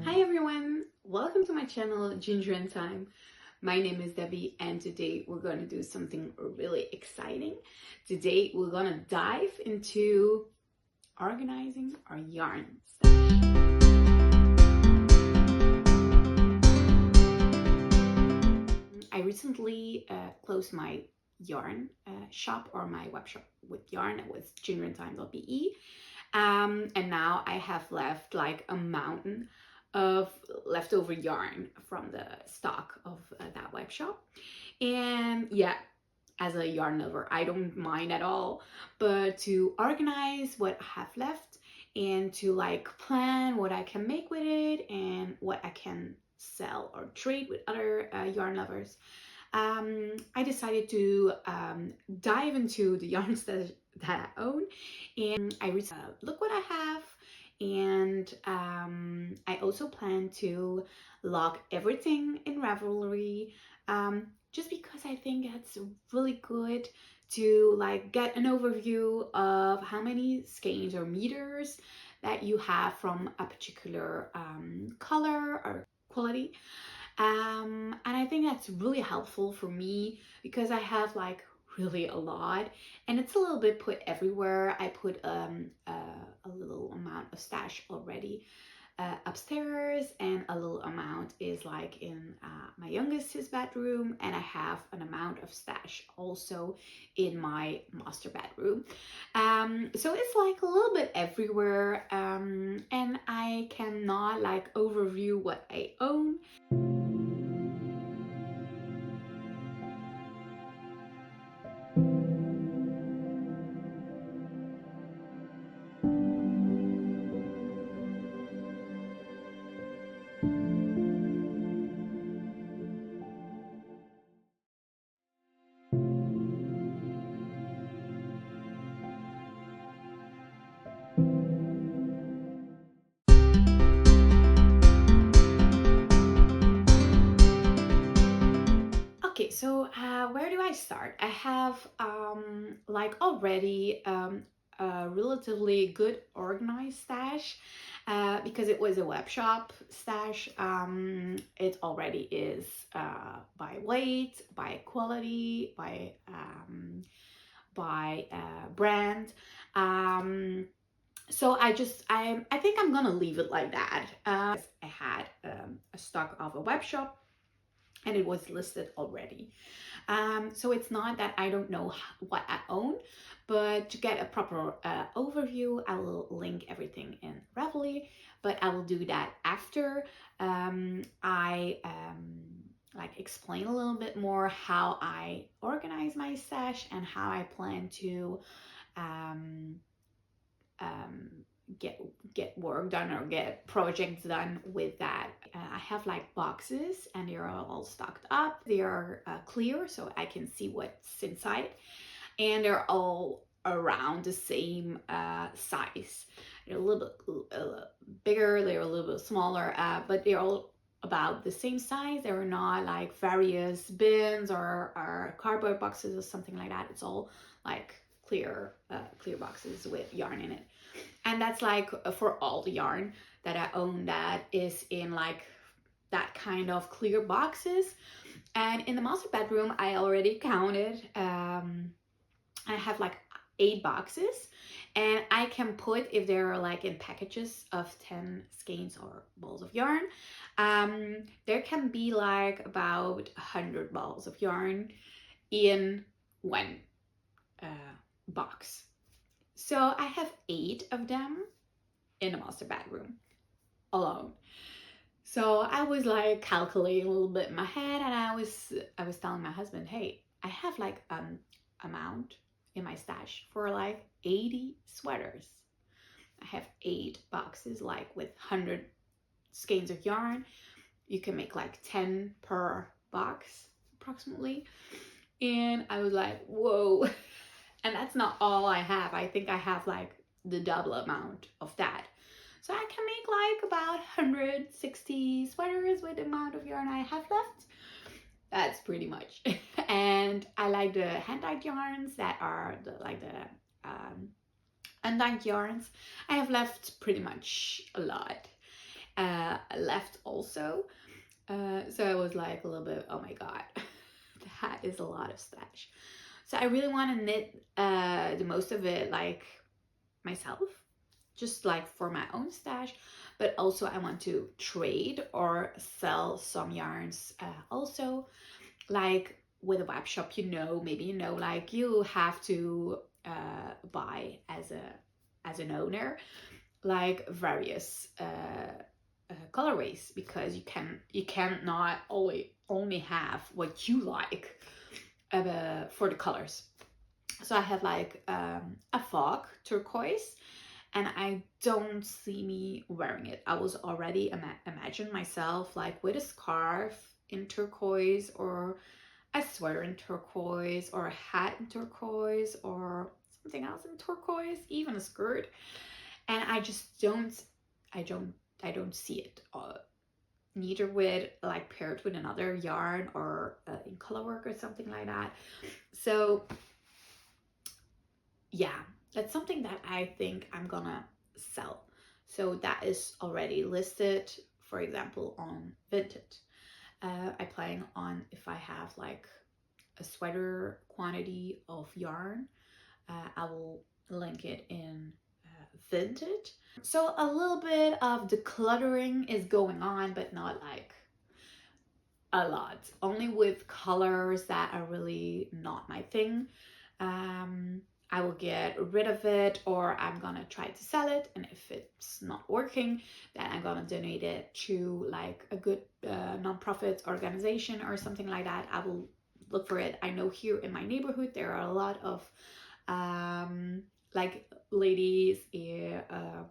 Hi everyone, welcome to my channel Ginger and Thyme. My name is Debbie and today we're going to do something really exciting. Today we're going to dive into organizing our yarns. I recently closed my yarn shop or my web shop with yarn. It was Ginger&Thyme.be. And now I have left like a mountain of leftover yarn from the stock of that web shop. And yeah, as a yarn lover, I don't mind at all, but to organize what I have left and to like plan what I can make with it and what I can sell or trade with other yarn lovers, I decided to dive into the yarns that I own, and I look what I have, and I also plan to log everything in Ravelry, just because I think it's really good to like get an overview of how many skeins or meters that you have from a particular color or quality. And I think that's really helpful for me because I have like really a lot and it's a little bit put everywhere. I put a little amount of stash already upstairs, and a little amount is like in my youngest's bedroom, and I have an amount of stash also in my master bedroom. So it's like a little bit everywhere, and I cannot like overview what I own. Okay, so where do I start? I have like already a relatively good organized stash because it was a web shop stash. It already is by weight, by quality, by brand. So I think I'm gonna leave it like that. I had a stock of a web shop and it was listed already. So it's not that I don't know what I own, but to get a proper overview, I will link everything in Ravelry, but I will do that after I like explain a little bit more how I organize my stash and how I plan to um, um, get work done or get projects done with that. I have like boxes and they're all stocked up. They are clear so I can see what's inside, and they're all around the same size. They're a little bit bigger, they're a little bit smaller, but they're all about the same size. They're not like various bins or cardboard boxes or something like that. It's all like clear boxes with yarn in it. And that's like for all the yarn that I own that is in like that kind of clear boxes. And in the master bedroom, I already counted. I have like 8 boxes, and I can put, if they're like in packages of 10 skeins or balls of yarn, there can be like about 100 balls of yarn in one box. So I have 8 of them in the master bedroom alone. So I was like calculating a little bit in my head, and I was telling my husband, hey, I have like amount in my stash for like 80 sweaters. I have 8 boxes like with 100 skeins of yarn. You can make like 10 per box approximately. And I was like, whoa. And that's not all I have. I think I have like the double amount of that. So I can make like about 160 sweaters with the amount of yarn I have left. That's pretty much And I like the hand-dyed yarns that are undyed yarns. I have left pretty much a lot left also. So I was like a little bit, oh my god, that is a lot of stash. So I really want to knit the most of it like myself, just like for my own stash, but also I want to trade or sell some yarns also, like with a web shop, maybe like you have to buy as an owner like various colorways, because you can not only have what you like for the colors. So I have like a fog turquoise, and I don't see me wearing it. I was already imagine myself like with a scarf in turquoise, or a sweater in turquoise, or a hat in turquoise, or something else in turquoise, even a skirt. And I just I don't see it. Neither with like paired with another yarn or in color work or something like that. So yeah, that's something that I think I'm gonna sell. So that is already listed, for example, on Vinted. I plan on, if I have like a sweater quantity of yarn, I will link it in Vinted. So a little bit of decluttering is going on, but not like a lot. Only with colors that are really not my thing. I will get rid of it, or I'm gonna try to sell it, and if it's not working, then I'm gonna donate it to like a good non-profit organization or something like that. I will look for it. I know here in my neighborhood there are a lot of like ladies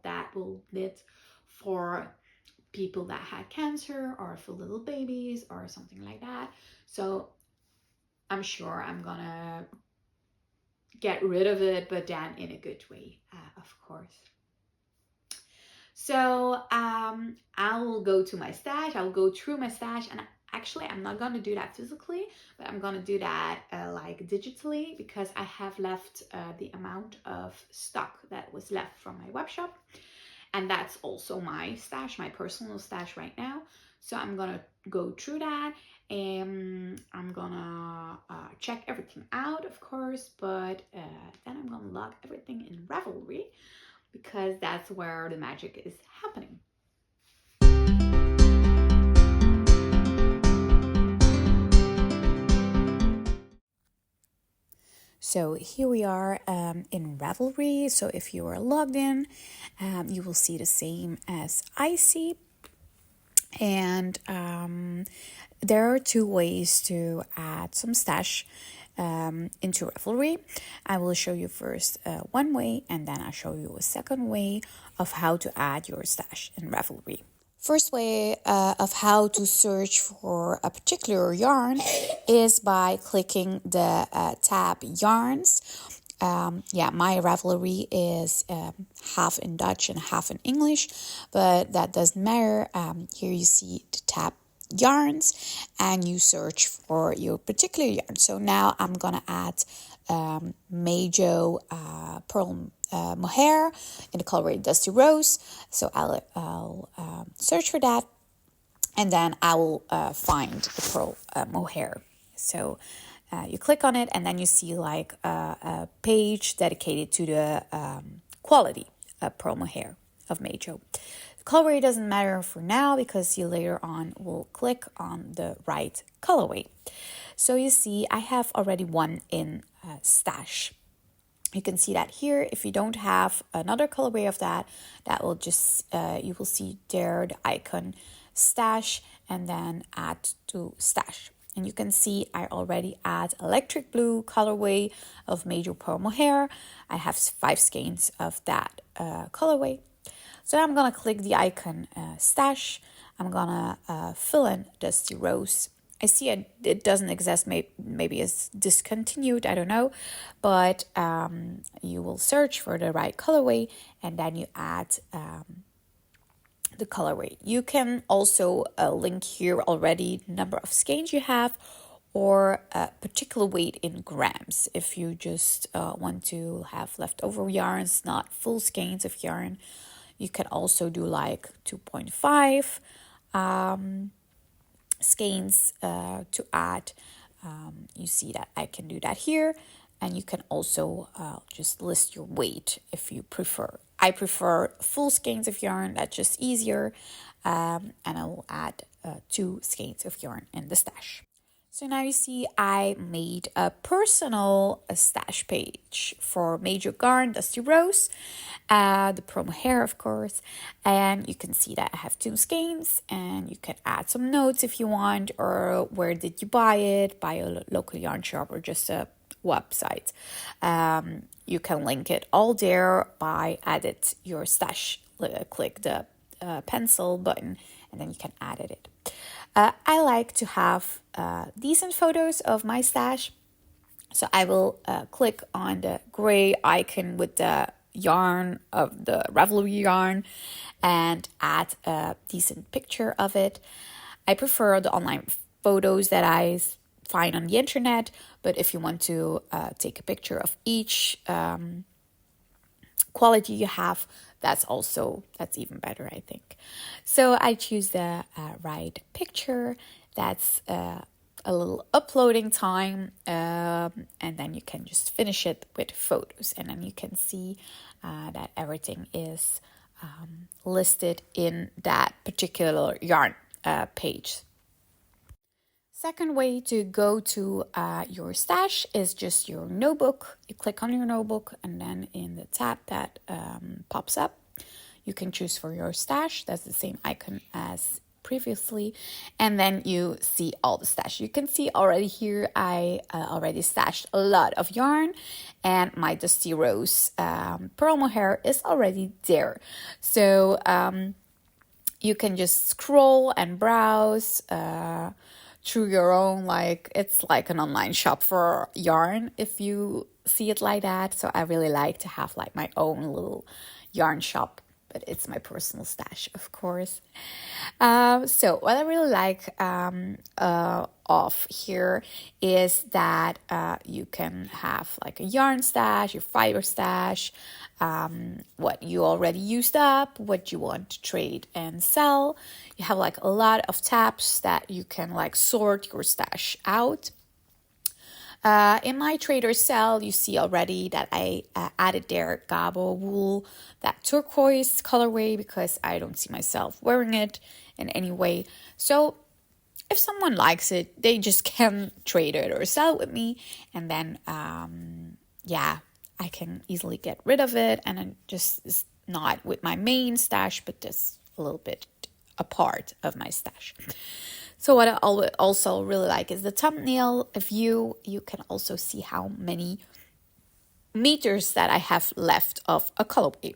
that will knit for people that had cancer, or for little babies or something like that. So I'm sure I'm gonna get rid of it, but then in a good way, of course. So I will go to my stash. I'll go through my stash, and actually I'm not gonna do that physically, but I'm gonna do that like digitally, because I have left the amount of stock that was left from my web shop, and that's also my stash, my personal stash right now. So I'm gonna go through that, and I'm gonna check everything out, of course, but then I'm gonna log everything in Ravelry, because that's where the magic is happening. So here we are in Ravelry. So if you are logged in, you will see the same as I see. And there are two ways to add some stash into Ravelry. I will show you first one way, and then I'll show you a second way of how to add your stash in Ravelry. First way of how to search for a particular yarn is by clicking the tab Yarns. My Ravelry is half in Dutch and half in English, but that doesn't matter. Here you see the tab Yarns, and you search for your particular yarn. So now I'm gonna add Majo Pearl Mohair in the colorway Dusty Rose. So I'll search for that, and then I will find the Pearl Mohair. So you click on it, and then you see like a page dedicated to the quality of Pearl Mohair of Majo. The colorway doesn't matter for now, because you later on will click on the right colorway. So you see I have already one in stash. You can see that here. If you don't have another colorway of that will just, you will see there the icon stash, and then add to stash. And you can see I already add electric blue colorway of Majo Pearl Mohair. I have 5 skeins of that colorway. So I'm gonna click the icon stash. I'm gonna fill in Dusty Rose. I see it doesn't exist, maybe it's discontinued, I don't know. But you will search for the right colorway, and then you add the colorway. You can also link here already the number of skeins you have, or a particular weight in grams. If you just want to have leftover yarns, not full skeins of yarn, you can also do like 2.5 skeins to add. You see that I can do that here, and you can also just list your weight if you prefer. I prefer full skeins of yarn, that's just easier, and I will add 2 skeins of yarn in the stash. So now you see I made a personal stash page for Major Garn, Dusty Rose, the promo hair, of course. And you can see that I have 2 skeins, and you can add some notes if you want, or where did you buy it, by a local yarn shop or just a website. You can link it all there by edit your stash. Click the pencil button, and then you can edit it. I like to have decent photos of my stash. So I will click on the gray icon with the yarn of the Ravelry yarn and add a decent picture of it. I prefer the online photos that I find on the internet, but if you want to take a picture of each quality you have, that's even better, I think. So I choose the right picture. That's a little uploading time, and then you can just finish it with photos, and then you can see that everything is listed in that particular yarn page. Second way to go to your stash is just your notebook. You click on your notebook, and then in the tab that pops up, you can choose for your stash. That's the same icon as previously. And then you see all the stash. You can see already here, I already stashed a lot of yarn, and my Dusty Rose pearl mohair is already there. So you can just scroll and browse through your own, like it's like an online shop for yarn if you see it like that. So I really like to have like my own little yarn shop, but it's my personal stash, of course. So what I really like of here is that you can have like a yarn stash, your fiber stash, what you already used up, what you want to trade and sell. You have like a lot of tabs that you can like sort your stash out. In my trader cell, you see already that I added there Gabo wool, that turquoise colorway, because I don't see myself wearing it in any way. So if someone likes it, they just can trade it or sell it with me, and then I can easily get rid of it, and then just it's not with my main stash, but just a little bit a part of my stash. So what I also really like is the thumbnail view. You can also see how many meters that I have left of a colorway.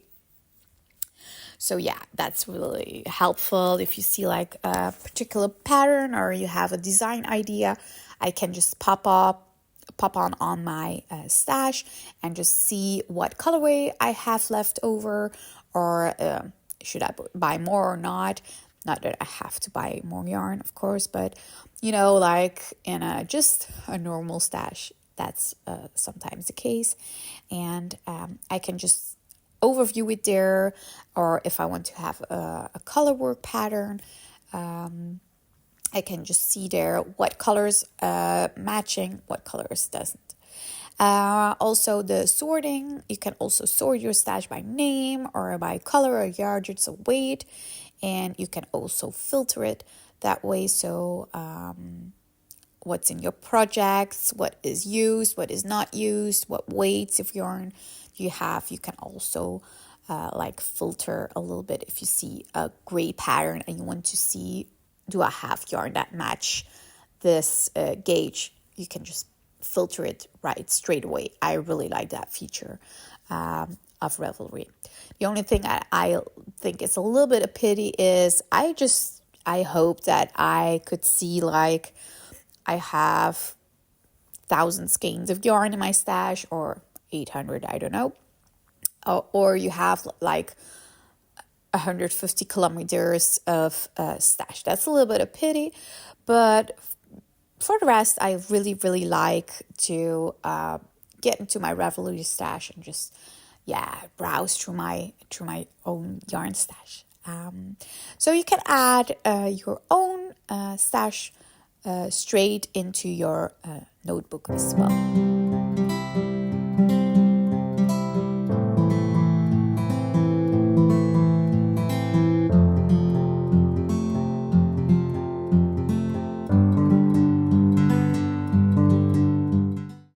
So yeah, that's really helpful. If you see like a particular pattern or you have a design idea, I can just pop on my stash and just see what colorway I have left over, or should I buy more or not. Not that I have to buy more yarn, of course, but like in just a normal stash, that's sometimes the case. And I can just overview it there, or if I want to have a color work pattern, I can just see there what colors matching, what colors doesn't. Also the sorting, you can also sort your stash by name or by color or yardage or weight, and you can also filter it that way. So what's in your projects, what is used, what is not used, what weights of yarn you have. You can also filter a little bit if you see a gray pattern and you want to see, do I have yarn that match this gauge? You can just filter it right straight away. I really like that feature of Ravelry. The only thing I think is a little bit of pity is I hope that I could see like I have 1,000 skeins of yarn in my stash, or 800, I don't know. Or you have like 150 kilometers of stash. That's a little bit of pity, but for the rest, I really, really like to get into my Ravelry stash and just, browse through my own yarn stash. So you can add your own stash straight into your notebook as well.